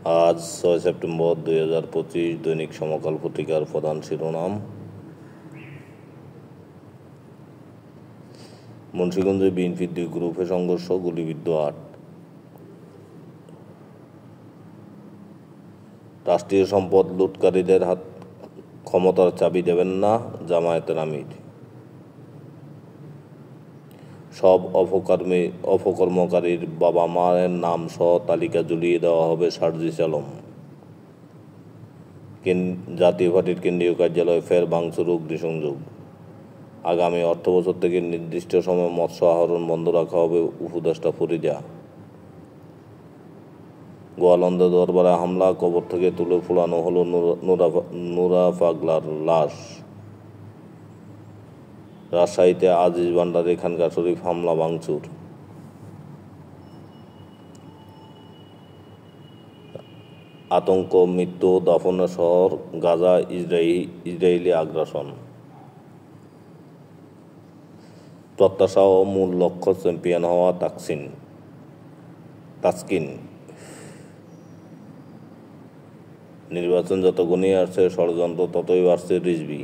আজ ৬ সেপ্টেম্বর ২০২৫। দৈনিক সমকাল পত্রিকার প্রধান শিরোনাম: মুন্সিগঞ্জে বিএনপির ২ গ্রুপে সংঘর্ষ, গুলিবিদ্ধ ৮। রাষ্ট্রীয় সম্পদ লুটকারীদের হাত ক্ষমতার চাবি দেবেন না জামায়াতের আমির। সব অপকর্মকারীর বাবা মায়ের নাম সহ তালিকা ঝুলিয়ে দেওয়া হবে সার্জিস আলম। জাতীয় পার্টির কেন্দ্রীয় কার্যালয়ে ফের ভাঙচুর, অগ্নিসংযোগ। আগামী অর্থবছর থেকে নির্দিষ্ট সময়ে মৎস্য আহরণ বন্ধ রাখা হবে, উপদেষ্টা ফরিদা। গোয়ালন্দে দরবারে হামলা, কবর থেকে তুলে পোড়ানো হলো নুরা পাগলার লাশ। রাজশাহীতে আজিজ ভান্ডারী খানকা শরীফ হামলা, ভাঙচুর। আতঙ্ক, মৃত্যু, দাফনের শহর গাজা, ইসরায়েলি আগ্রাসন। প্রত্যাশা ও মূল লক্ষ্য চ্যাম্পিয়ন হওয়া তাসকিন। নির্বাচন যত ঘনিয়ে আসছে, ষড়যন্ত্র ততই বাড়ছে রিজভী।